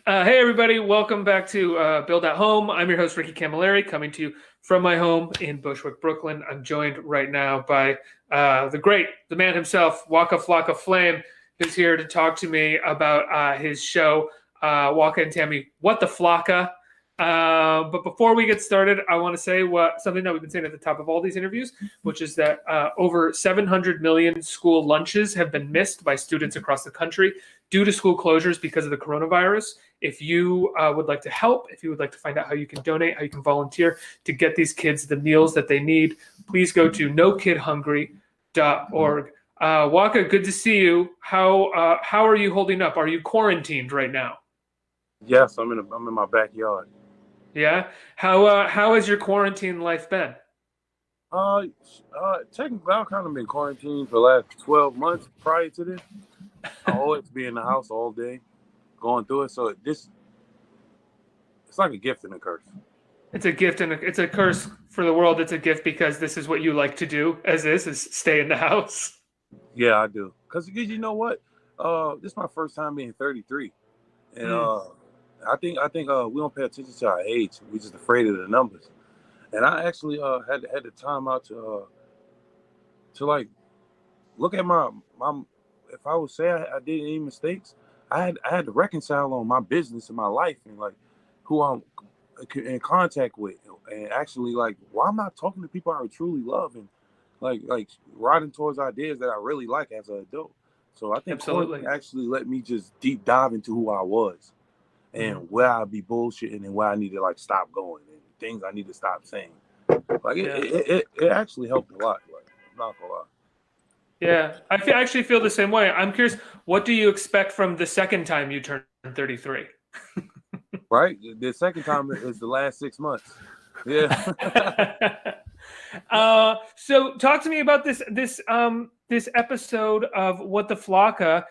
Hey everybody, welcome back to Build at Home. I'm your host Ricky Camilleri, coming to you from my home in Bushwick, Brooklyn. I'm joined right now by the man himself, Waka Flocka Flame, who's here to talk to me about his show, Waka and Tammy, What the Flocka. But before we get started, I want to say something that we've been saying at the top of all these interviews, which is that over 700 million school lunches have been missed by students across the country due to school closures because of the coronavirus. If you would like to help, if you would like to find out how you can donate, how you can volunteer to get these kids the meals that they need, please go to nokidhungry.org. Waka, good to see you. How are you holding up? Are you quarantined right now? Yes, I'm in my backyard. Yeah. How has your quarantine life been? Uh, Technically, I've kind of been quarantined for the last 12 months prior to this. I always be in the house all day, going through it. So it's like a gift and a curse. It's a gift and it's a curse for the world. It's a gift because this is what you like to do, is stay in the house. Yeah, I do. Cause you know what? This is my first time being 33, and I think we don't pay attention to our age. We're just afraid of the numbers. And I actually had the time out to like look at my if I would say I did any mistakes, I had to reconcile on my business and my life and like who I'm in contact with, and actually like why I'm not talking to people I truly love and like riding towards ideas that I really like as an adult. So I think Absolutely. quarantine actually let me just deep dive into who I was and where I'd be bullshitting and where I need to like stop going and things I need to stop saying. Like it actually helped a lot. Like I'm not gonna lie. Yeah, actually feel the same way. I'm curious, what do you expect from the second time you turn 33? Right? The second time is the last 6 months. Yeah. So talk to me about this episode of What the Flocka.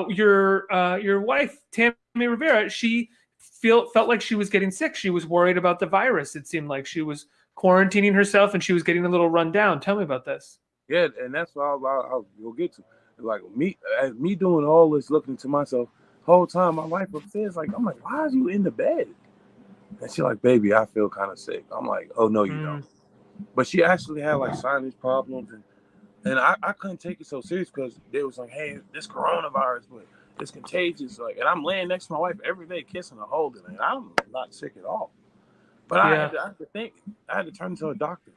Your wife Tammy Rivera, she felt like she was getting sick. She was worried about the virus. It seemed like she was quarantining herself and she was getting a little run down. Tell me about this. Yeah, and that's what I'll get to. Like me doing all this, looking to myself, whole time my wife upstairs, like I'm like, why are you in the bed? And she's like, baby, I feel kind of sick. I'm like, oh no, you don't. But she actually had like sinus problems, and I couldn't take it so serious because they was like, hey, this coronavirus, but it's contagious. Like, and I'm laying next to my wife every day, kissing her, holding her, and I'm not sick at all. But I had to think, I had to turn into a doctor.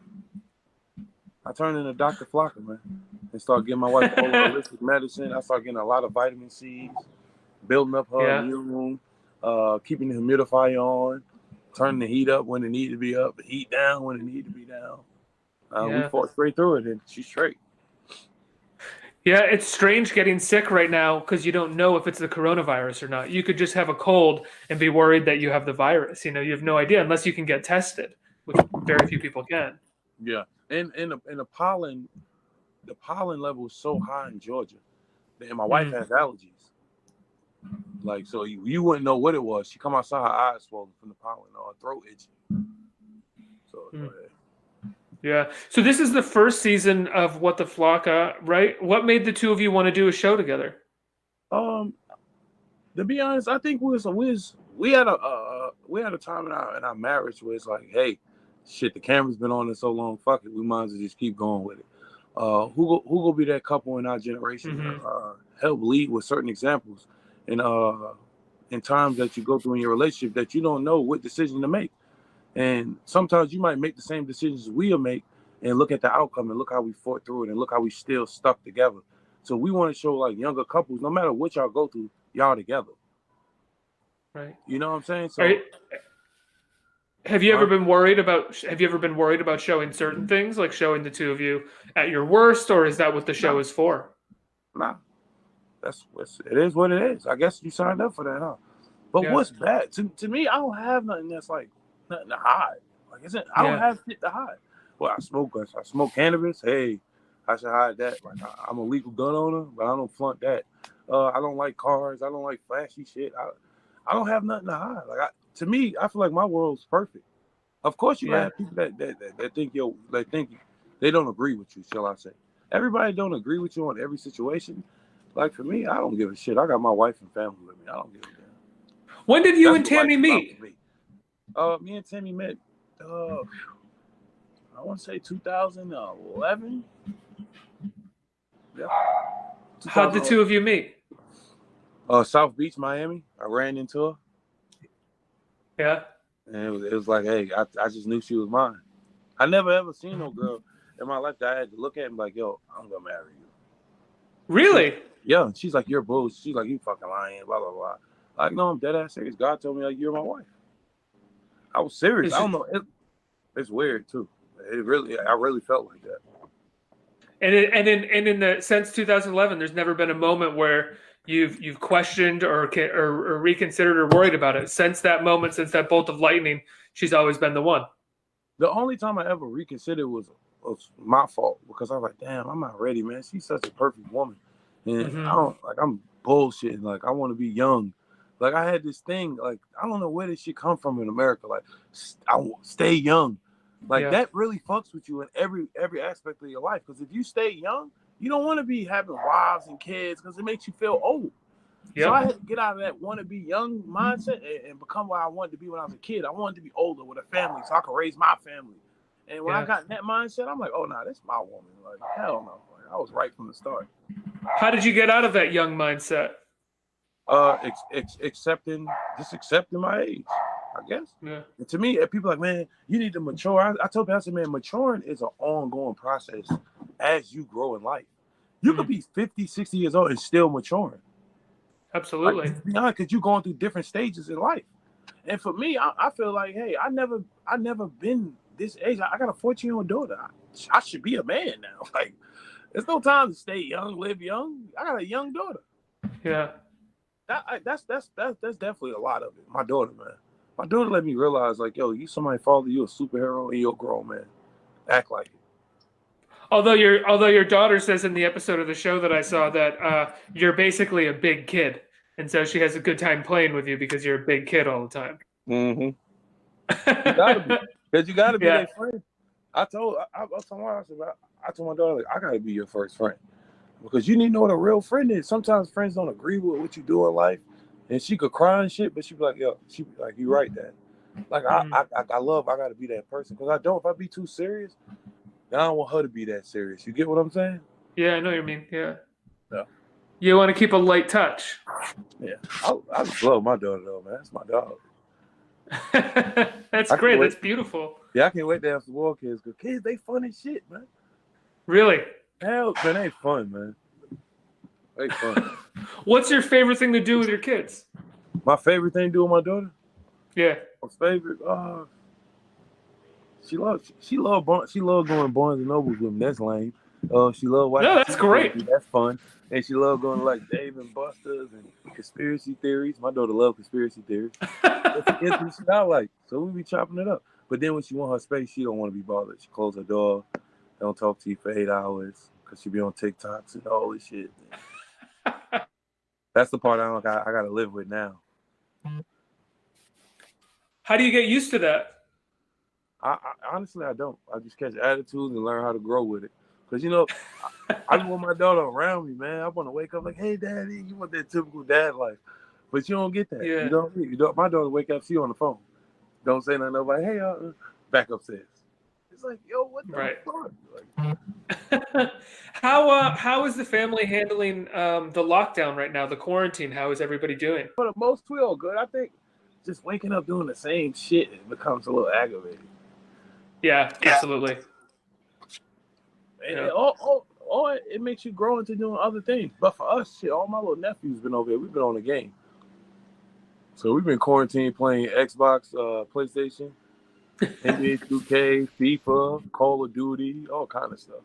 I turned into Dr. Flocka, man, and start getting my wife all holistic medicine. I started getting a lot of vitamin C's, building up her immune room, keeping the humidifier on, turning the heat up when it needed to be up, the heat down when it needed to be down. We fought straight through it, and she's straight. Yeah, it's strange getting sick right now because you don't know if it's the coronavirus or not. You could just have a cold and be worried that you have the virus. You know, you have no idea unless you can get tested, which very few people can. Yeah, and the pollen level is so high in Georgia, and my wife has allergies. Like, so you wouldn't know what it was. She come outside, her eyes swollen from the pollen, or her throat itchy. So Yeah. So this is the first season of What the Flocka, right? What made the two of you want to do a show together? To be honest, I think we had a time in our marriage where it's like, hey, shit, the camera's been on it so long, fuck it, we might as well just keep going with it. Who gonna be that couple in our generation help lead with certain examples and in times that you go through in your relationship that you don't know what decision to make. And sometimes you might make the same decisions we'll make and look at the outcome and look how we fought through it and look how we still stuck together. So we want to show like younger couples, no matter what y'all go through, y'all together. Right. You know what I'm saying? So have you ever been worried about showing certain things, like showing the two of you at your worst, or is that what the show is for? Nah. It is what it is. I guess you signed up for that, huh? But what's bad to me? I don't have nothing that's like nothing to hide. Like I don't have shit to hide. Well, I smoke cannabis. Hey, I should hide that. Like I'm a legal gun owner, but I don't flaunt that. I don't like cars. I don't like flashy shit. I don't have nothing to hide. Like to me, I feel like my world's perfect. Of course, you have people that think they don't agree with you. Shall I say? Everybody don't agree with you on every situation. Like for me, I don't give a shit. I got my wife and family with me. I don't give a damn. When did you That's and what life's Tammy about meet? for me. Me and Tammy met. I want to say 2011. Yeah. How'd the two of you meet? South Beach, Miami. I ran into her. Yeah. And it was like, hey, I just knew she was mine. I never ever seen no girl in my life that I had to look at and be like, yo, I'm gonna marry you. Really? Yeah. She's like, you're bullshit. She's like, you fucking lying, blah, blah, blah. Like, no, I'm dead ass serious. God told me like you're my wife. I was serious. I don't know. It's weird too. I really felt like that. And in the since 2011, there's never been a moment where you've questioned or reconsidered or worried about it. Since that moment, since that bolt of lightning, she's always been the one. The only time I ever reconsidered was my fault because I was like, damn, I'm not ready, man. She's such a perfect woman, and I'm bullshitting. Like I want to be young. Like I had this thing. Like I don't know where this shit come from in America. Like I want stay young. Like that really fucks with you in every aspect of your life. Because if you stay young, you don't want to be having wives and kids because it makes you feel old. Yep. So I had to get out of that want to be young mindset and become what I wanted to be when I was a kid. I wanted to be older with a family so I could raise my family. And when I got in that mindset, I'm like, oh, nah, that's my woman. Like, hell no. Like, I was right from the start. How did you get out of that young mindset? Accepting my age, I guess. Yeah. And to me, people are like, man, you need to mature. I told people, I said, man, maturing is an ongoing process as you grow in life. You could be 50, 60 years old and still maturing. Absolutely. Like, because you're going through different stages in life. And for me, I feel like, hey, I never been this age. I got a 14-year-old daughter. I should be a man now. Like, there's no time to stay young, live young. I got a young daughter. Yeah. That's definitely a lot of it. My daughter, man. My daughter let me realize, like, yo, you somebody's father, you're a superhero, and you're a grown man. Act like it. Although your daughter says in the episode of the show that I saw that you're basically a big kid, and so she has a good time playing with you because you're a big kid all the time. Mm-hmm. You gotta be, because you gotta be their friend. I told my daughter, like, I gotta be your first friend because you need to know what a real friend is. Sometimes friends don't agree with what you do in life, and she could cry and shit, but she'd be like, yo, you right, Dad. Like I gotta be that person because if I be too serious. I don't want her to be that serious. You get what I'm saying? Yeah, I know what you mean. Yeah. Yeah. You want to keep a light touch. Yeah. I just love my daughter, though, man. That's my dog. That's great. That's beautiful. Yeah, I can't wait to have some more kids because kids, they fun as shit, man. Really? Hell, man, they fun, man. They fun. What's your favorite thing to do with your kids? My favorite thing to do with my daughter? Yeah. My favorite? She love going to Barnes and Nobles with me. That's lame. She love watching. No, that's great. That's fun. And she love going to like Dave and Buster's and conspiracy theories. My daughter love conspiracy theories. She not like, so we be chopping it up. But then when she want her space, she don't want to be bothered. She close her door. Don't talk to you for 8 hours because she be on TikToks and all this shit. That's the part I got to live with now. How do you get used to that? I honestly, I don't. I just catch attitudes and learn how to grow with it. Because, you know, I just want my daughter around me, man. I want to wake up like, hey, Daddy, you want that typical dad life. But you don't get that. Yeah. You don't. My daughter wake up, she on the phone. Don't say nothing. Nobody, hey, back upstairs. It's like, yo, what the fuck? Like, how is the family handling the lockdown right now, the quarantine? How is everybody doing? For the most, we all good. I think just waking up doing the same shit, it becomes a little aggravating. Yeah, absolutely. And it makes you grow into doing other things. But for us, shit, all my little nephews been over here. We've been on the game. So we've been quarantined playing Xbox, PlayStation, NBA 2K, FIFA, Call of Duty, all kind of stuff.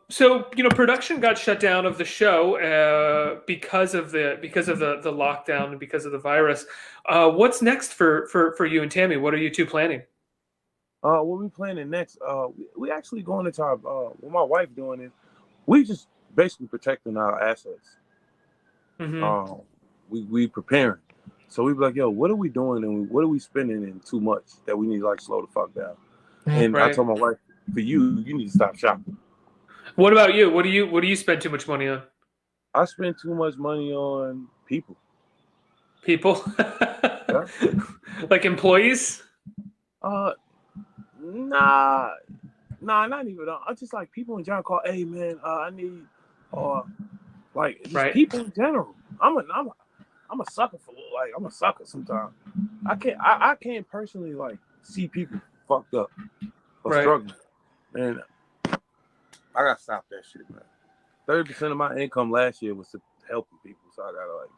So production got shut down of the show because of the lockdown and because of the virus. What's next for you and Tammy? What are you two planning? What we planning next? We actually going into our what my wife doing is we just basically protecting our assets. Mm-hmm. We preparing. So we be like, yo, what are we doing and what are we spending in too much that we need to like slow the fuck down? And I told my wife, for you need to stop shopping. What about you? What do you spend too much money on? I spend too much money on people. People? Yeah. Like employees? Nah, not even. I just like people in general call. Hey man, I need, or like just Right. people in general. I'm a sucker for like I'm a sucker sometimes. I can't personally like see people fucked up or Right. struggling, and I gotta stop that shit, man. 30% of my income last year was to helping people, so I gotta like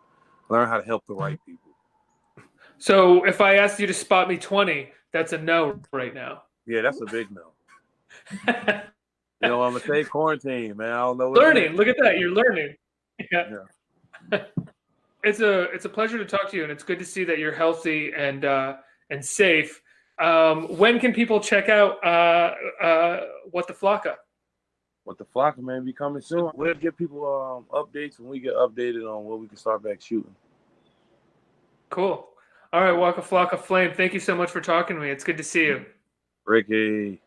learn how to help the right people. So if I asked you to spot me 20, that's a no right now. Yeah, that's a big no. You know, I'm gonna say quarantine, man. I don't know what Learning. Look at that. You're learning. Yeah. Yeah. It's a pleasure to talk to you, and it's good to see that you're healthy and safe. When can people check out What the Flocka? What the Flocka, man, be coming soon. We'll give people updates when we get updated on what we can start back shooting. Cool. All right, Waka Flocka Flame. Thank you so much for talking to me. It's good to see you. Ricky.